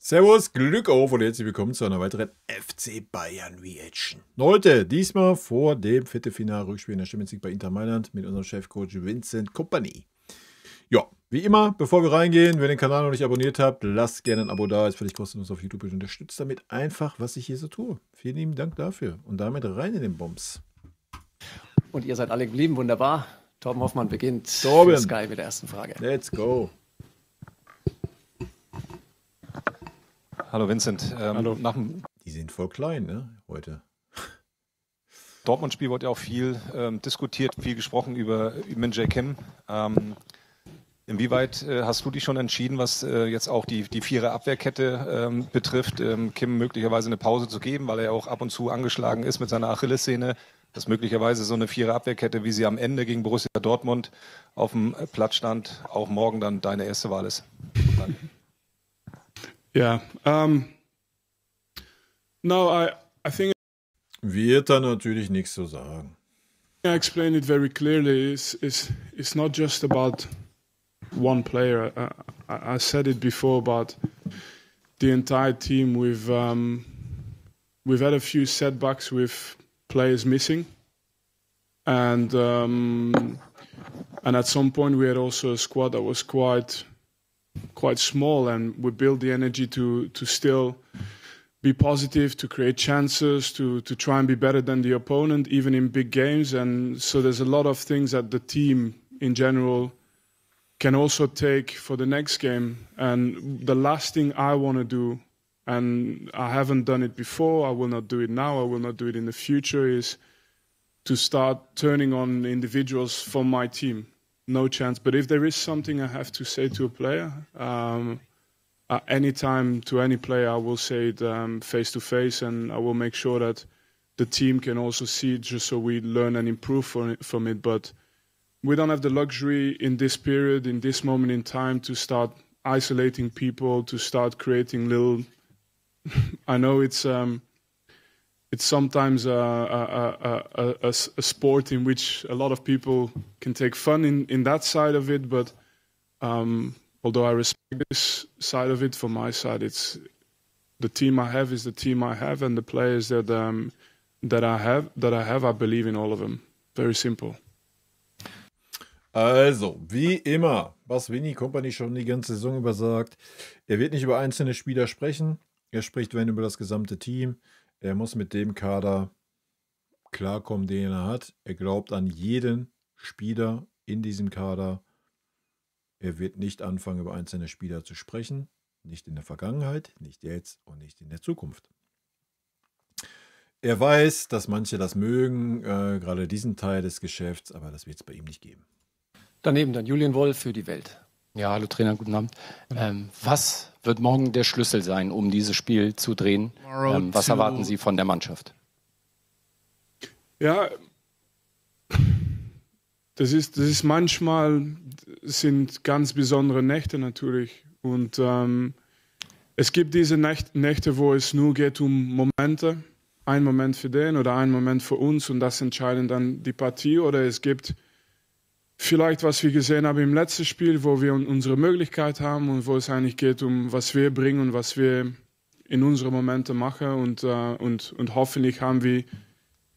Servus, Glück auf und herzlich willkommen zu einer weiteren FC Bayern Reaction. Leute, diesmal vor dem Viertelfinal-Rückspiel in der Champions League bei Inter Mailand mit unserem Chefcoach Vincent Kompany. Ja, wie immer, bevor wir reingehen, wenn ihr den Kanal noch nicht abonniert habt, lasst gerne ein Abo da, ist völlig kostenlos auf YouTube und unterstützt damit einfach, was ich hier so tue. Vielen lieben Dank dafür und damit rein in den Bums. Und ihr seid alle geblieben, wunderbar. Torben Hoffmann beginnt Torben. für Sky mit der ersten Frage. Let's go. Hallo Vincent. Hallo. Nach dem Die sind voll klein, ne, heute. Dortmund-Spiel wurde ja auch viel diskutiert, viel gesprochen über Min-Jae Kim. Inwieweit hast du dich schon entschieden, was jetzt auch die Vierer-Abwehrkette betrifft, Kim möglicherweise eine Pause zu geben, weil er auch ab und zu angeschlagen ist mit seiner Achillessehne, dass möglicherweise so eine Vierer-Abwehrkette, wie sie am Ende gegen Borussia Dortmund auf dem Platz stand, auch morgen dann deine erste Wahl ist? Danke. Yeah. No, I think Wird da natürlich nichts zu sagen. I explained it very clearly. It's not just about one player. I said it before about the entire team. We've had a few setbacks with players missing, and at some point we had also a squad that was quite small, and we built the energy to still be positive, to create chances, to try and be better than the opponent, even in big games. And so there's a lot of things that the team in general can also take for the next game. And the last thing I want to do, and I haven't done it before, I will not do it now, I will not do it in the future, is to start turning on individuals from my team. No chance. But if there is something I have to say to a player, anytime to any player, I will say it face to face, and I will make sure that the team can also see it, just so we learn and improve from it. But we don't have the luxury in this period, in this moment in time, to start isolating people, to start creating little. I know it's sometimes a sport in which a lot of people can take fun in that side of it, but although I respect this side of it, from my side, it's the team I have is the team I have, and the players that I have, I believe in all of them. Very simple. Also, wie immer, was Vinny Kompany schon die ganze Saison über sagt, er wird nicht über einzelne Spieler sprechen, er spricht, wenn, über das gesamte Team. Er muss mit dem Kader klarkommen, den er hat. Er glaubt an jeden Spieler in diesem Kader. Er wird nicht anfangen, über einzelne Spieler zu sprechen. Nicht in der Vergangenheit, nicht jetzt und nicht in der Zukunft. Er weiß, dass manche das mögen, gerade diesen Teil des Geschäfts, aber das wird es bei ihm nicht geben. Daneben dann Julian Wolf für die Welt. Ja, hallo Trainer, guten Abend. Was wird morgen der Schlüssel sein, um dieses Spiel zu drehen? Was erwarten Sie von der Mannschaft? Ja, das ist manchmal, sind ganz besondere Nächte natürlich. Und es gibt diese Nächte, wo es nur geht um Momente. Ein Moment für den oder ein Moment für uns, und das entscheiden dann die Partie. Oder es gibt vielleicht, was wir gesehen haben im letzten Spiel, wo wir unsere Möglichkeit haben und wo es eigentlich geht um, was wir bringen und was wir in unsere Momente machen. Und hoffentlich haben wir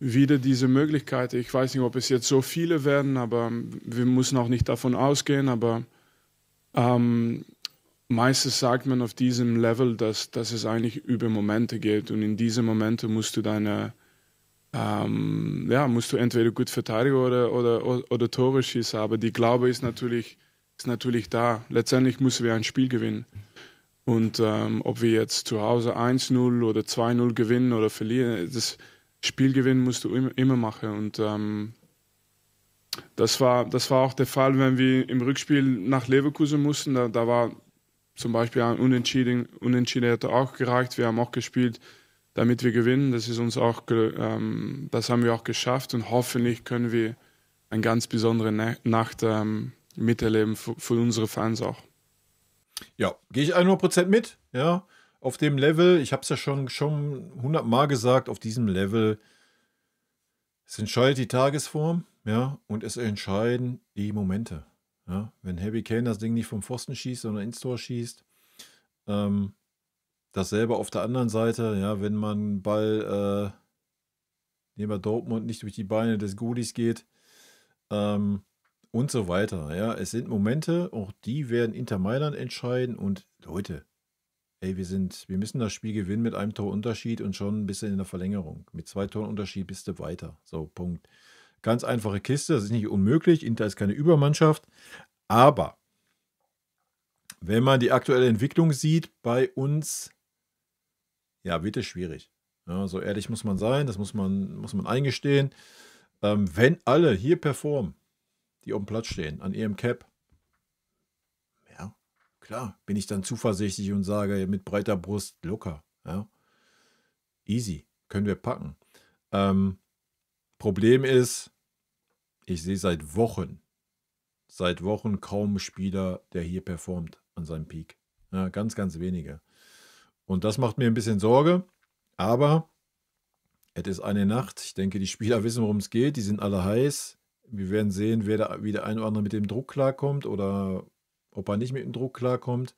wieder diese Möglichkeit. Ich weiß nicht, ob es jetzt so viele werden, aber wir müssen auch nicht davon ausgehen. Aber meistens sagt man auf diesem Level, dass es eigentlich über Momente geht. Und in diese Momente musst du musst du entweder gut verteidigen oder Tore schießen. Aber die Glaube ist natürlich da. Letztendlich müssen wir ein Spiel gewinnen. Und ob wir jetzt zu Hause 1-0 oder 2-0 gewinnen oder verlieren, das Spiel gewinnen musst du immer machen. Und das war auch der Fall, wenn wir im Rückspiel nach Leverkusen mussten. Da war zum Beispiel ein Unentschieden hätte auch gereicht. Wir haben auch gespielt, damit wir gewinnen. Das ist uns auch, das haben wir auch geschafft, und hoffentlich können wir eine ganz besondere Nacht miterleben für unsere Fans auch. Ja, gehe ich 100% mit. Ja, auf dem Level, ich habe es ja schon 100-mal gesagt, auf diesem Level, es entscheidet die Tagesform, ja, und es entscheiden die Momente. Ja, wenn Harry Kane das Ding nicht vom Pfosten schießt, sondern ins Tor schießt, dasselbe auf der anderen Seite, ja, wenn man Ball neben Dortmund nicht durch die Beine des Goodies geht und so weiter. Ja, es sind Momente, auch die werden Inter Mailand entscheiden und Leute, ey, wir müssen das Spiel gewinnen mit einem Torunterschied und schon ein bisschen in der Verlängerung. Mit 2 Toren Unterschied bist du weiter. So, Punkt. Ganz einfache Kiste, das ist nicht unmöglich. Inter ist keine Übermannschaft, aber wenn man die aktuelle Entwicklung sieht bei uns, ja, wird es schwierig. Ja, so ehrlich muss man sein, das muss man eingestehen. Wenn alle hier performen, die auf dem Platz stehen, an ihrem Cap, ja, klar, bin ich dann zuversichtlich und sage mit breiter Brust locker. Ja. Easy, können wir packen. Problem ist, ich sehe seit Wochen kaum einen Spieler, der hier performt an seinem Peak. Ja, ganz, ganz wenige. Und das macht mir ein bisschen Sorge, aber es ist eine Nacht. Ich denke, die Spieler wissen, worum es geht. Die sind alle heiß. Wir werden sehen, wie der ein oder andere mit dem Druck klarkommt oder ob er nicht mit dem Druck klarkommt.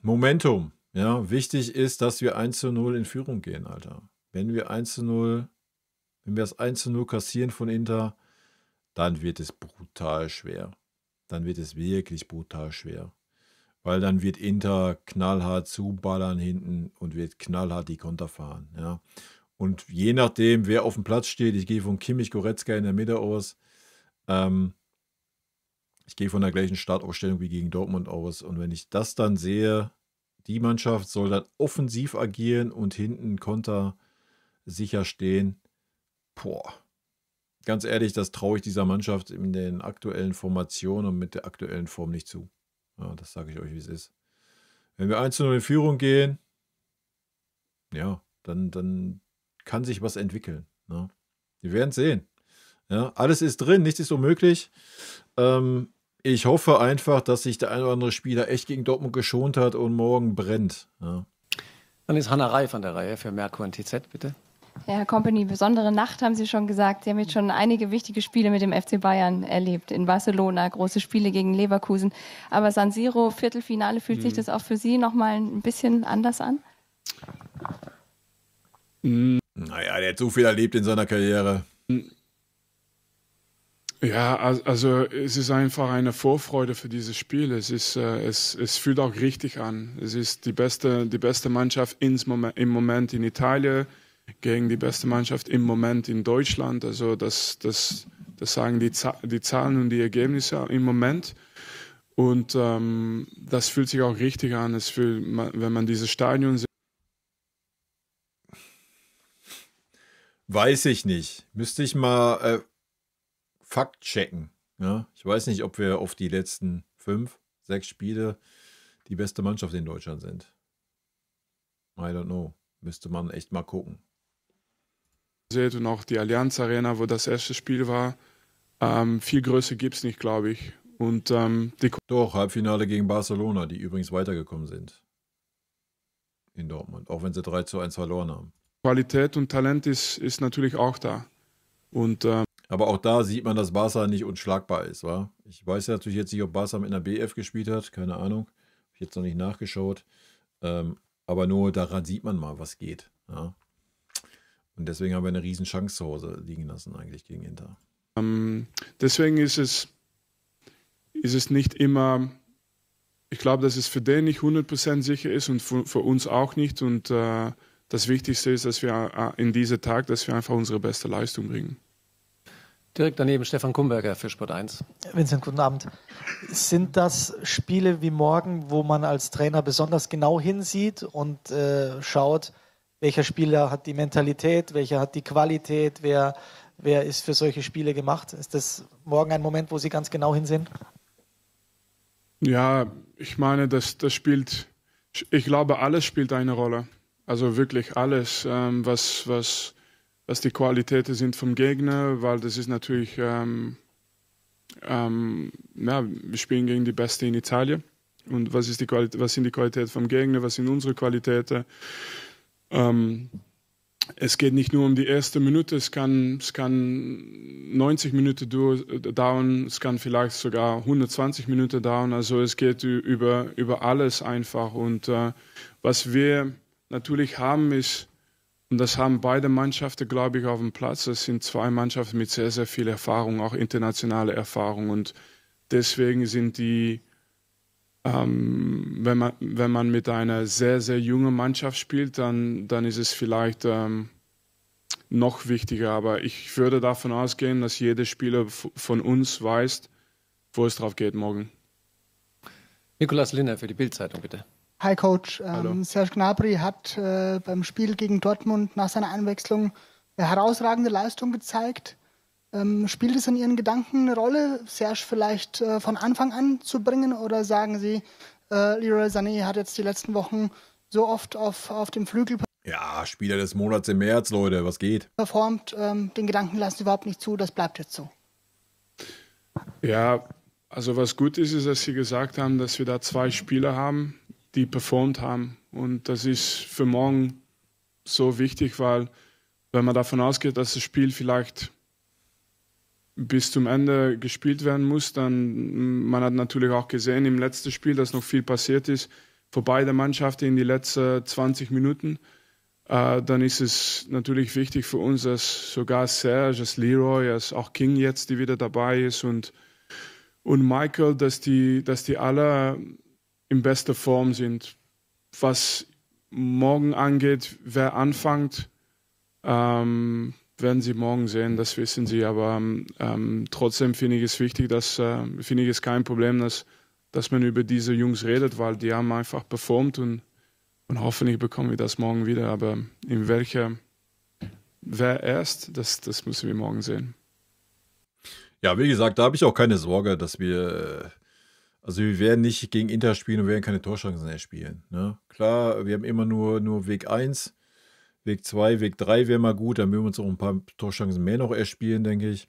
Momentum. Ja, wichtig ist, dass wir 1:0 in Führung gehen, Alter. Wenn wir das 1:0 kassieren von Inter, dann wird es brutal schwer. Dann wird es wirklich brutal schwer. Weil dann wird Inter knallhart zuballern hinten und wird knallhart die Konter fahren. Ja. Und je nachdem, wer auf dem Platz steht, ich gehe von Kimmich, Goretzka in der Mitte aus. Ich gehe von der gleichen Startaufstellung wie gegen Dortmund aus. Und wenn ich das dann sehe, die Mannschaft soll dann offensiv agieren und hinten Konter sicher stehen. Boah. Ganz ehrlich, das traue ich dieser Mannschaft in den aktuellen Formationen und mit der aktuellen Form nicht zu. Ja, das sage ich euch, wie es ist. Wenn wir 1:0 in Führung gehen, ja, dann kann sich was entwickeln. Ne? Wir werden es sehen. Ja, alles ist drin, nichts ist unmöglich. Ich hoffe einfach, dass sich der ein oder andere Spieler echt gegen Dortmund geschont hat und morgen brennt. Ja. Dann ist Hannah Reif an der Reihe für Merkur und TZ, bitte. Ja, Herr Kompany, besondere Nacht haben Sie schon gesagt. Sie haben jetzt schon einige wichtige Spiele mit dem FC Bayern erlebt. In Barcelona, große Spiele gegen Leverkusen. Aber San Siro, Viertelfinale, fühlt sich das auch für Sie nochmal ein bisschen anders an? Naja, der hat so viel erlebt in seiner Karriere. Ja, also es ist einfach eine Vorfreude für dieses Spiel. Es fühlt auch richtig an. Es ist die beste Mannschaft im Moment in Italien gegen die beste Mannschaft im Moment in Deutschland. Also das sagen die Zahlen und die Ergebnisse im Moment. Und das fühlt sich auch richtig an. Wenn man dieses Stadion sieht. Weiß ich nicht. Müsste ich mal Fakt checken. Ja? Ich weiß nicht, ob wir auf die letzten 5, 6 Spiele die beste Mannschaft in Deutschland sind. I don't know. Müsste man echt mal gucken. Und auch die Allianz Arena, wo das erste Spiel war. Viel Größe gibt es nicht, glaube ich. Und, Doch, Halbfinale gegen Barcelona, die übrigens weitergekommen sind. In Dortmund, auch wenn sie 3:1 verloren haben. Qualität und Talent ist natürlich auch da. Und, aber auch da sieht man, dass Barca nicht unschlagbar ist. Wa? Ich weiß ja natürlich jetzt nicht, ob Barca mit einer BF gespielt hat. Keine Ahnung. Habe ich jetzt noch nicht nachgeschaut. Aber nur daran sieht man mal, was geht. Ja? Und deswegen haben wir eine riesen Chance zu Hause liegen lassen eigentlich gegen Inter. Deswegen ist es nicht immer, ich glaube, dass es für den nicht 100% sicher ist und für uns auch nicht. Und das Wichtigste ist, dass wir in diesem Tag, dass wir einfach unsere beste Leistung bringen. Direkt daneben Stefan Kumberger für Sport 1. Vincent, guten Abend. Sind das Spiele wie morgen, wo man als Trainer besonders genau hinsieht und schaut, welcher Spieler hat die Mentalität, welcher hat die Qualität, wer ist für solche Spiele gemacht? Ist das morgen ein Moment, wo Sie ganz genau hinsehen? Ja, ich meine, ich glaube, alles spielt eine Rolle. Also wirklich alles, was die Qualitäten sind vom Gegner, weil das ist natürlich, wir spielen gegen die Beste in Italien. Und was sind die Qualitäten vom Gegner, was sind unsere Qualitäten? es geht nicht nur um die erste Minute, es kann 90 Minuten dauern, es kann vielleicht sogar 120 Minuten dauern. Also es geht über alles einfach. Und was wir natürlich haben ist, und das haben beide Mannschaften, glaube ich, auf dem Platz, das sind zwei Mannschaften mit sehr, sehr viel Erfahrung, auch internationale Erfahrung. Und deswegen sind die, wenn man mit einer sehr, sehr jungen Mannschaft spielt, dann ist es vielleicht noch wichtiger. Aber ich würde davon ausgehen, dass jeder Spieler von uns weiß, wo es drauf geht morgen. Nicolas Linner für die Bild-Zeitung, bitte. Hi Coach, Hallo. Serge Gnabry hat beim Spiel gegen Dortmund nach seiner Einwechslung eine herausragende Leistung gezeigt. Spielt es in Ihren Gedanken eine Rolle, Serge vielleicht von Anfang an zu bringen? Oder sagen Sie, Leroy Sané hat jetzt die letzten Wochen so oft auf dem Flügel Ja, Spieler des Monats im März, Leute, was geht? performt, den Gedanken lassen Sie überhaupt nicht zu, das bleibt jetzt so. Ja, also was gut ist, ist, dass Sie gesagt haben, dass wir da zwei Spieler haben, die performt haben. Und das ist für morgen so wichtig, weil wenn man davon ausgeht, dass das Spiel vielleicht bis zum Ende gespielt werden muss, dann man hat natürlich auch gesehen im letzten Spiel, dass noch viel passiert ist für beide Mannschaften in die letzten 20 Minuten. Dann ist es natürlich wichtig für uns, dass sogar Serge, dass Leroy, dass auch King jetzt, die wieder dabei ist und Michael, dass die alle in bester Form sind. Was morgen angeht, wer anfängt, werden Sie morgen sehen, das wissen Sie. Aber trotzdem finde ich es wichtig, finde ich es kein Problem, dass man über diese Jungs redet, weil die haben einfach performt und hoffentlich bekommen wir das morgen wieder. Aber in wer erst, das müssen wir morgen sehen. Ja, wie gesagt, da habe ich auch keine Sorge, dass wir werden nicht gegen Inter spielen und werden keine Torchancen erspielen. Ne? Klar, wir haben immer nur Weg 1, Weg 2, Weg 3 wäre mal gut, dann würden wir uns auch ein paar Torchancen mehr noch erspielen, denke ich.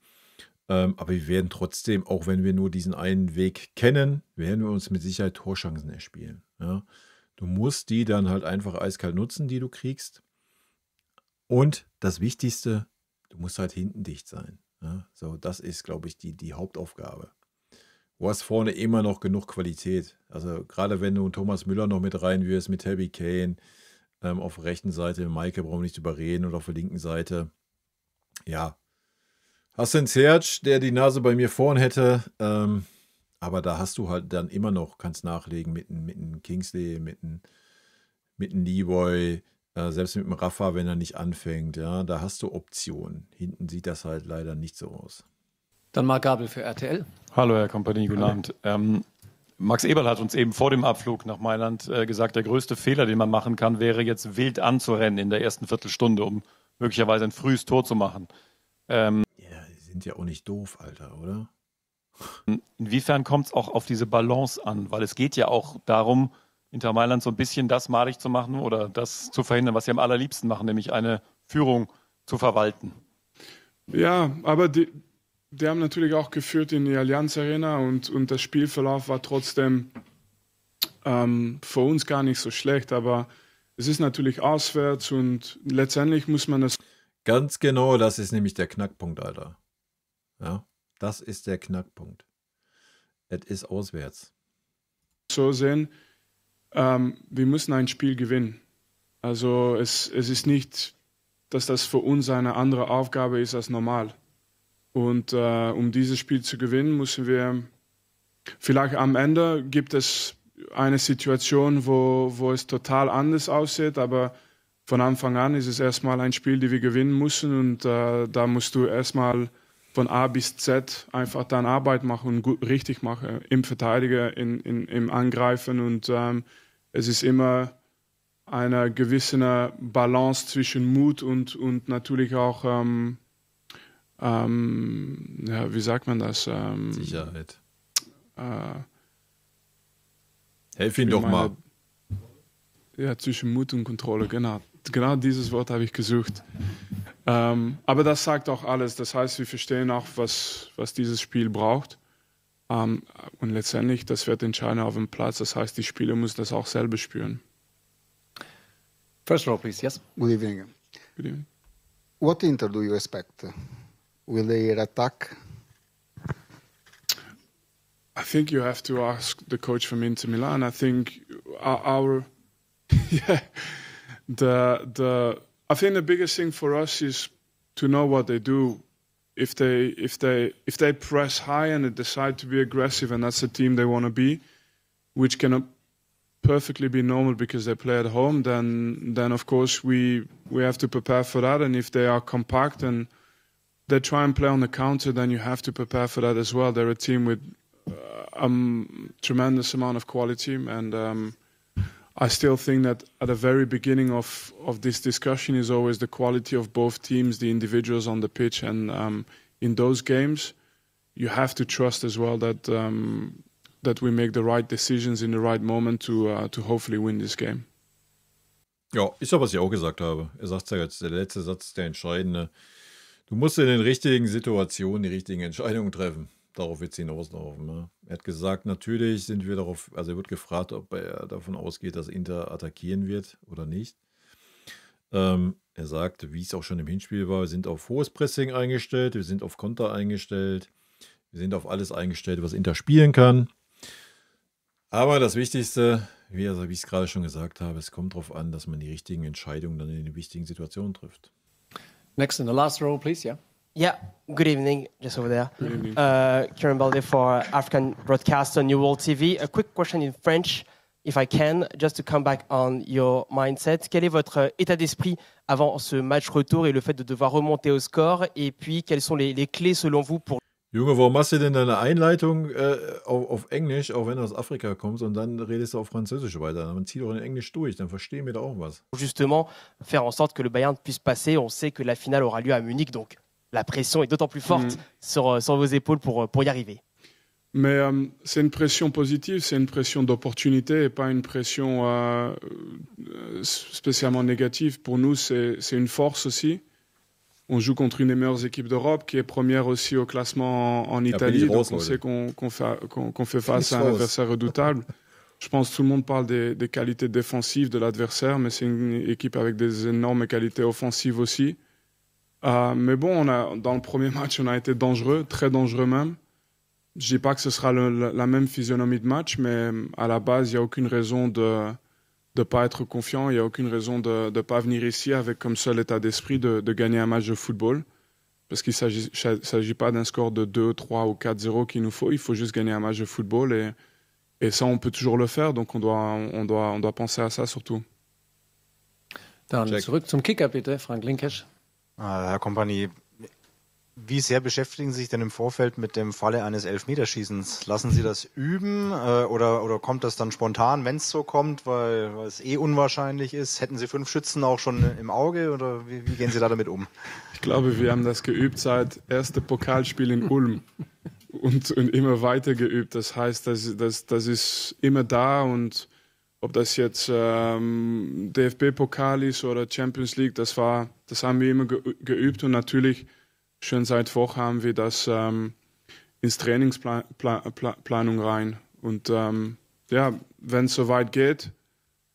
Aber wir werden trotzdem, auch wenn wir nur diesen einen Weg kennen, werden wir uns mit Sicherheit Torchancen erspielen. Ja? Du musst die dann halt einfach eiskalt nutzen, die du kriegst. Und das Wichtigste, du musst halt hinten dicht sein. Ja? So, das ist, glaube ich, die Hauptaufgabe. Du hast vorne immer noch genug Qualität. Also gerade wenn du Thomas Müller noch mit reinwirfst, mit Harry Kane, auf der rechten Seite, Maike brauchen wir nicht überreden, oder auf der linken Seite. Ja, hast du einen Serge, der die Nase bei mir vorn hätte, aber da hast du halt dann immer noch, kannst nachlegen mit einem Kingsley, mit einem Leroy, selbst mit dem Rafa, wenn er nicht anfängt, ja, da hast du Optionen. Hinten sieht das halt leider nicht so aus. Dann Marc Gabel für RTL. Hallo, Herr Kompanie, guten Abend. Max Eberl hat uns eben vor dem Abflug nach Mailand gesagt, der größte Fehler, den man machen kann, wäre jetzt wild anzurennen in der ersten Viertelstunde, um möglicherweise ein frühes Tor zu machen. Ja, die sind ja auch nicht doof, Alter, oder? Inwiefern kommt es auch auf diese Balance an? Weil es geht ja auch darum, Inter Mailand so ein bisschen das madig zu machen oder das zu verhindern, was sie am allerliebsten machen, nämlich eine Führung zu verwalten. Ja, aber die haben natürlich auch geführt in die Allianz Arena und der Spielverlauf war trotzdem für uns gar nicht so schlecht, aber es ist natürlich auswärts und letztendlich muss man das... Ganz genau, das ist nämlich der Knackpunkt, Alter. Ja, das ist der Knackpunkt. Es ist auswärts. So sehen, wir müssen ein Spiel gewinnen. Also es ist nicht, dass das für uns eine andere Aufgabe ist als normal. Und um dieses Spiel zu gewinnen, müssen wir, vielleicht am Ende gibt es eine Situation, wo es total anders aussieht, aber von Anfang an ist es erstmal ein Spiel, das wir gewinnen müssen und da musst du erstmal von A bis Z einfach deine Arbeit machen und gut, richtig machen, im Verteidiger, im Angreifen und es ist immer eine gewisse Balance zwischen Mut und natürlich auch ja, wie sagt man das? Sicherheit. Helf ihn doch mal. Ja, zwischen Mut und Kontrolle, genau. Genau dieses Wort habe ich gesucht. Aber das sagt auch alles. Das heißt, wir verstehen auch, was dieses Spiel braucht. Und letztendlich, das wird entscheiden auf dem Platz. Das heißt, die Spieler müssen das auch selber spüren. First row, please. Yes. Good evening. Good evening. What Inter do you expect? Will they attack? I think you have to ask the coach from Inter Milan. I think our yeah, I think the biggest thing for us is to know what they do. If they press high and they decide to be aggressive, and that's the team they want to be, which cannot perfectly be normal because they play at home, then of course we have to prepare for that. And if they are compact and they try and play on the counter, then you have to prepare for that as well. They're a team with a tremendous amount of quality, and I still think that at the very beginning of this discussion is always the quality of both teams, the individuals on the pitch, and in those games you have to trust as well that we make the right decisions in the right moment to hopefully win this game. Ja, ist ja, was ich auch gesagt habe. Er sagt ja jetzt, der letzte Satz ist der entscheidende. Du musst in den richtigen Situationen die richtigen Entscheidungen treffen. Darauf wird es hinauslaufen. Ne? Er hat gesagt, natürlich sind wir darauf, also er wird gefragt, ob er davon ausgeht, dass Inter attackieren wird oder nicht. Er sagt, wie es auch schon im Hinspiel war, wir sind auf hohes Pressing eingestellt, wir sind auf Konter eingestellt, wir sind auf alles eingestellt, was Inter spielen kann. Aber das Wichtigste, wie ich es gerade schon gesagt habe, es kommt darauf an, dass man die richtigen Entscheidungen dann in den wichtigen Situationen trifft. Next in the last row, please, yeah. Yeah, good evening, just over there. Good evening. Kieran Balde for African Broadcaster, New World TV. A quick question in French, if I can, just to come back on your mindset. Quel est votre état d'esprit avant ce match retour et le fait de devoir remonter au score? Et puis, quelles sont les clés selon vous pour... Junge, warum machst du denn deine Einleitung auf Englisch, auch wenn du aus Afrika kommst, und dann redest du auf Französisch weiter? Dann zieh doch in Englisch durch, dann verstehen wir da auch was. Justement, faire en sorte que le Bayern puisse passer. On sait que la finale aura lieu à Munich, donc la pression est d'autant plus forte sur vos épaules pour y arriver. Mais c'est une pression positive, c'est une pression d'opportunité et pas une pression spécialement négative. Pour nous, c'est une force aussi. On joue contre une des meilleures équipes d'Europe qui est première aussi au classement en Italie. Donc on sait qu'on fait face à un adversaire redoutable. Je pense que tout le monde parle des qualités défensives de l'adversaire, mais c'est une équipe avec des énormes qualités offensives aussi. Mais bon, dans le premier match, on a été dangereux, très dangereux même. Je ne dis pas que ce sera la même physionomie de match, mais à la base, il n'y a aucune raison de ne pas être confiant. Il n'y a aucune raison de ne pas venir ici avec comme seul état d'esprit de gagner un match de football. Parce qu'il ne s'agit pas d'un score de 2, 3 ou 4-0 qu'il nous faut. Il faut juste gagner un match de football. Et ça, on peut toujours le faire. Donc, on doit penser à ça surtout. Dann zurück zum Kicker, bitte, Frank Linkesch. Herr Kompanie, wie sehr beschäftigen Sie sich denn im Vorfeld mit dem Falle eines Elfmeterschießens? Lassen Sie das üben oder kommt das dann spontan, wenn es so kommt, weil es unwahrscheinlich ist? Hätten Sie 5 Schützen auch schon im Auge oder wie gehen Sie da damit um? Ich glaube, wir haben das geübt seit erste Pokalspiel in Ulm und immer weiter geübt. Das heißt, das ist immer da, und ob das jetzt DFB-Pokal ist oder Champions League, das haben wir immer geübt, und natürlich schon seit Wochen haben wir das ins Trainingsplanung rein. Und wenn es soweit geht,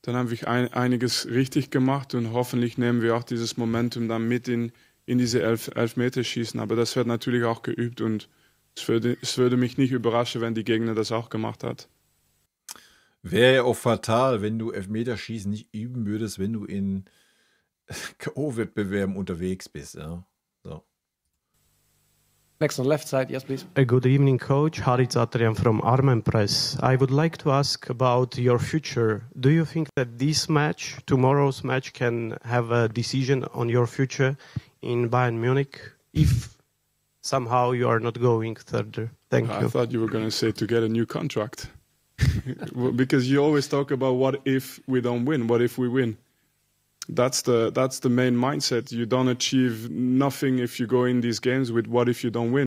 dann haben wir einiges richtig gemacht, und hoffentlich nehmen wir auch dieses Momentum dann mit in diese Elfmeterschießen. Aber das wird natürlich auch geübt, und es würde mich nicht überraschen, wenn die Gegner das auch gemacht hat. Wäre ja auch fatal, wenn du Elfmeterschießen nicht üben würdest, wenn du in K.O.-Wettbewerben unterwegs bist. Ja? So. Next on the left side, yes, please. Good evening, Coach. Harit Zatrian from Armen Press. I would like to ask about your future. Do you think that this match, tomorrow's match, can have a decision on your future in Bayern Munich if somehow you are not going further? Thank you. I thought you were going to say to get a new contract. Because you always talk about what if we don't win, what if we win. That's the main mindset. You don't achieve nothing if you go in these games with what if you don't win.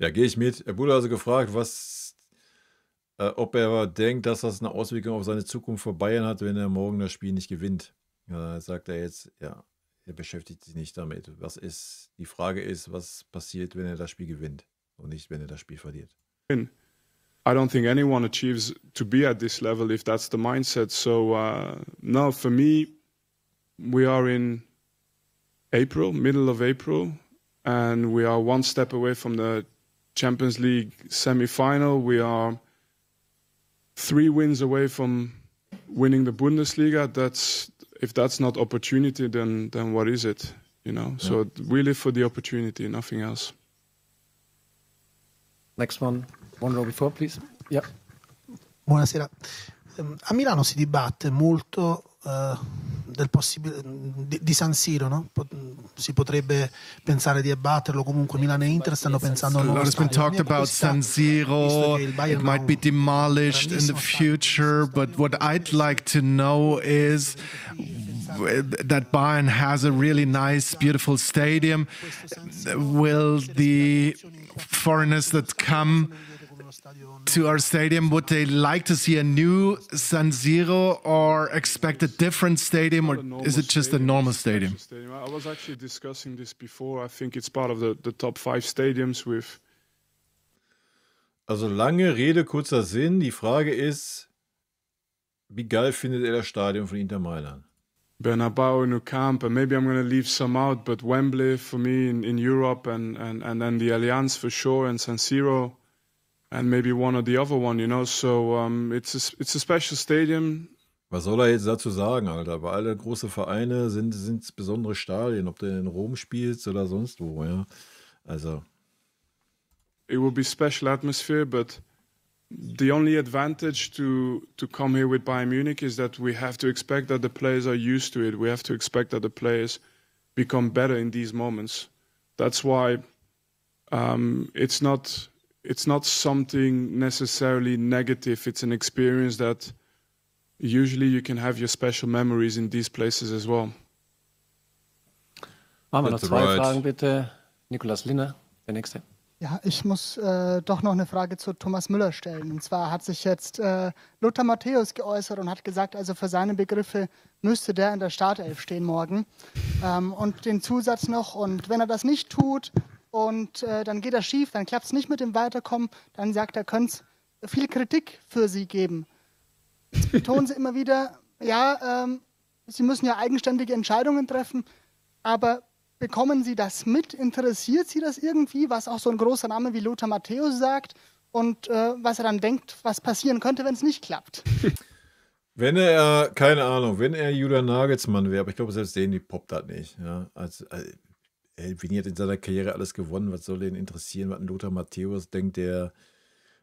Ja, gehe ich mit. Er wurde also gefragt, ob er denkt, dass das eine Auswirkung auf seine Zukunft für Bayern hat, wenn er morgen das Spiel nicht gewinnt. Ja, sagt er jetzt, ja, er beschäftigt sich nicht damit. Die Frage ist, was passiert, wenn er das Spiel gewinnt und nicht, wenn er das Spiel verliert. I don't think anyone achieves to be at this level if that's the mindset. So, no, for me, we are in middle of April, and we are one step away from the Champions League semi-final. We are 3 wins away from winning the Bundesliga. If that's not opportunity, then what is it? You know. Yeah. So we live for the opportunity, nothing else. Next one row before, please. Yeah. Buonasera. A Milano si dibatte molto di San Siro, no? Si potrebbe pensare di abbatterlo, comunque Milan e Inter stanno pensando a un nuovo stadio. A lot has been talked about San Siro. It might be demolished in the future, but what I'd like to know is that Bayern has a really nice, beautiful stadium. Will the foreigners that come to our stadium, would they like to see a new San Siro or expect a different stadium, or is it just a normal stadium? I was actually discussing this before. I think it's part of the top 5 stadiums with. Also lange Rede, kurzer Sinn. Die Frage ist, wie geil findet er das Stadion von Inter Mailand? Bernabeu, Nou Camp, and maybe I'm going to leave some out, but Wembley for me in Europe, and then the Allianz for sure, and San Siro. And maybe one or the other one, you know. So it's a special stadium. Was soll er jetzt dazu sagen, Alter? Weil alle große Vereine sind besondere Stadien, ob du in Rom spielst oder sonst wo, ja. Also. It will be special atmosphere, but the only advantage to come here with Bayern Munich is that we have to expect that the players are used to it. We have to expect that the players become better in these moments. That's why it's not something necessarily negative. It's an experience that usually you can have your special memories in these places as well. Machen wir noch 2 Fragen bitte. Niklas Linner, der Nächste. Ja, ich muss doch noch eine Frage zu Thomas Müller stellen. Und zwar hat sich jetzt Lothar Matthäus geäußert und hat gesagt, also für seine Begriffe müsste der in der Startelf stehen morgen. Und den Zusatz noch, und wenn er das nicht tut, und dann geht das schief, dann klappt es nicht mit dem Weiterkommen, dann sagt er, könnte es viel Kritik für Sie geben. Jetzt betonen Sie immer wieder, ja, Sie müssen ja eigenständige Entscheidungen treffen, aber bekommen Sie das mit? Interessiert Sie das irgendwie, was auch so ein großer Name wie Lothar Matthäus sagt und was er dann denkt, was passieren könnte, wenn es nicht klappt? Wenn er, keine Ahnung, wenn er Julian Nagelsmann wäre, aber ich glaube, selbst den, die poppt das nicht. Ja? Vini hat in seiner Karriere alles gewonnen. Was soll den interessieren, was ein Lothar Matthäus denkt, der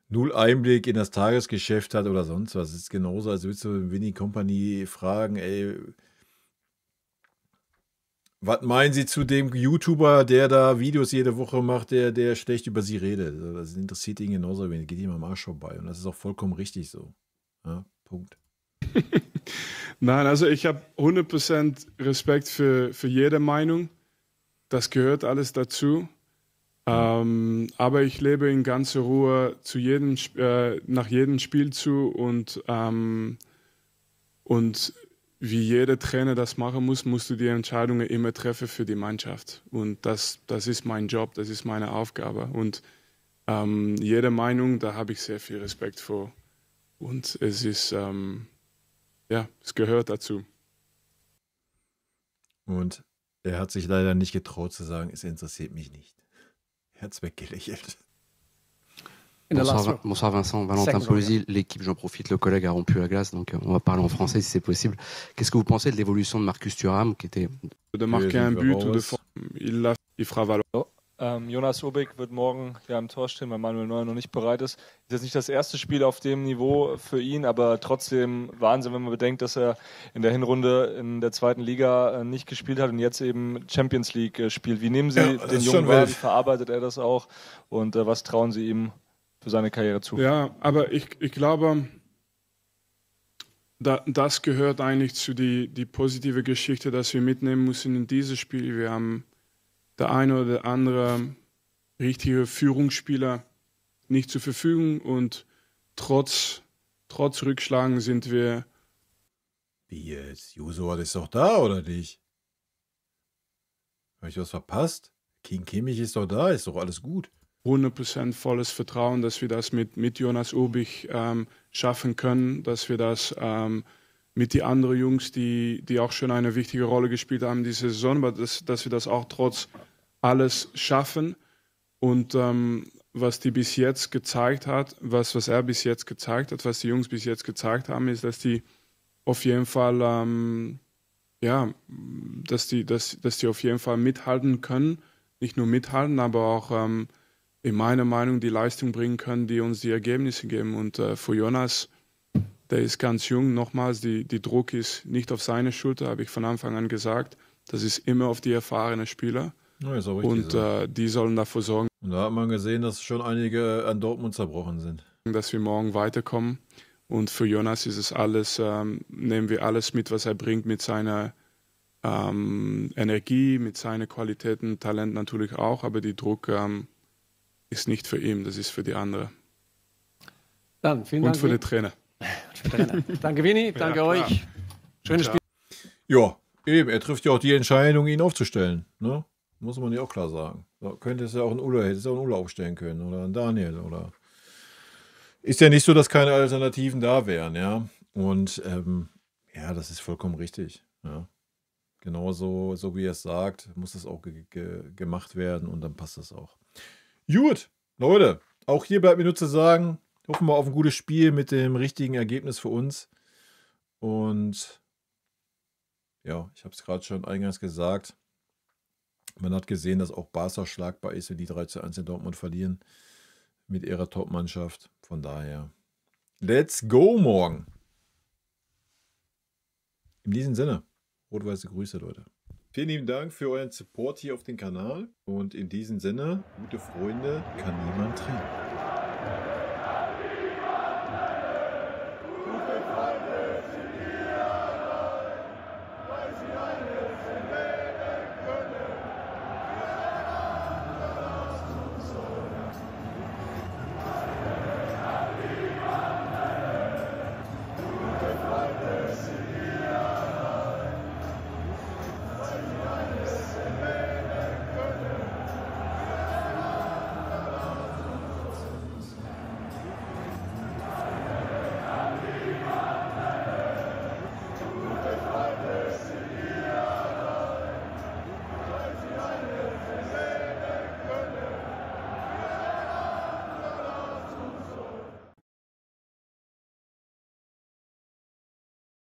0 Einblick in das Tagesgeschäft hat oder sonst was. Es ist genauso, als würdest du Vini Company fragen, ey, was meinen Sie zu dem YouTuber, der da Videos jede Woche macht, der schlecht über Sie redet? Das interessiert ihn genauso wenig. Geht ihm am Arsch vorbei. Und das ist auch vollkommen richtig so. Ja, Punkt. Nein, also ich habe 100% Respekt für jede Meinung. Das gehört alles dazu. Aber ich lebe in ganzer Ruhe nach jedem Spielzug und wie jeder Trainer das machen muss, musst du die Entscheidungen immer treffen für die Mannschaft. Und das ist mein Job, das ist meine Aufgabe. Und jede Meinung, da habe ich sehr viel Respekt vor. Und es ist, es gehört dazu. Und er hat sich leider nicht getraut zu sagen, es interessiert mich nicht. Er hat es weggelächelt. Bonsoir Vincent, Valentin Polisi, l'équipe, j'en profite, le collègue a rompu la glace, donc on va parler en français si c'est possible. Qu'est-ce que vous pensez de l'évolution de Marcus Thuram qui était... De marquer un but ou il fera valoir. Jonas Obik wird morgen hier am Tor stehen, weil Manuel Neuer noch nicht bereit ist. Ist jetzt nicht das erste Spiel auf dem Niveau für ihn, aber trotzdem Wahnsinn, wenn man bedenkt, dass er in der Hinrunde in der 2. Liga nicht gespielt hat und jetzt eben Champions League spielt. Wie nehmen Sie den Jungen wahr? Wie verarbeitet er das auch? Und was trauen Sie ihm für seine Karriere zu? Ja, aber ich glaube, das gehört eigentlich zu die positive Geschichte, dass wir mitnehmen müssen in dieses Spiel. Wir haben der eine oder andere richtige Führungsspieler nicht zur Verfügung und trotz Rückschlagen sind wir... Wie jetzt? Josua ist doch da, oder nicht? Habe ich was verpasst? King Kimmich ist doch da, ist doch alles gut. 100% volles Vertrauen, dass wir das mit Jonas Obik schaffen können, dass wir das mit den anderen Jungs, die auch schon eine wichtige Rolle gespielt haben diese Saison, aber dass wir das auch trotz alles schaffen. Und was die bis jetzt gezeigt hat, was er bis jetzt gezeigt hat, was die Jungs bis jetzt gezeigt haben, ist, dass die auf jeden Fall, dass die auf jeden Fall mithalten können. Nicht nur mithalten, aber auch in meiner Meinung die Leistung bringen können, die uns die Ergebnisse geben. Und für Jonas, der ist ganz jung, nochmals, die Druck ist nicht auf seine Schulter, habe ich von Anfang an gesagt. Das ist immer auf die erfahrenen Spieler. Ja, ist auch richtig so. Die sollen dafür sorgen. Und da hat man gesehen, dass schon einige an Dortmund zerbrochen sind. Dass wir morgen weiterkommen. Und für Jonas ist es alles, nehmen wir alles mit, was er bringt, mit seiner Energie, mit seinen Qualitäten, Talent natürlich auch, aber die Druck ist nicht für ihn, das ist für die anderen. Dann vielen Dank. Und für den Trainer. Danke, Vini, danke euch. Schönes Spiel. Ja, eben, er trifft ja auch die Entscheidung, ihn aufzustellen. Ne? Muss man ja auch klar sagen. Da könnte es ja auch ein Ulla aufstellen können oder ein Daniel. Oder ist ja nicht so, dass keine Alternativen da wären, ja. Und ja, das ist vollkommen richtig. Ja. Genauso, so wie er es sagt, muss das auch gemacht werden und dann passt das auch. Gut, Leute, auch hier bleibt mir nur zu sagen, hoffen wir auf ein gutes Spiel mit dem richtigen Ergebnis für uns. Und ja, ich habe es gerade schon eingangs gesagt, man hat gesehen, dass auch Barca schlagbar ist, wenn die 3:1 in Dortmund verlieren mit ihrer Top-Mannschaft. Von daher, let's go morgen. In diesem Sinne, rot-weiße Grüße, Leute. Vielen lieben Dank für euren Support hier auf dem Kanal. Und in diesem Sinne, gute Freunde kann niemand trennen.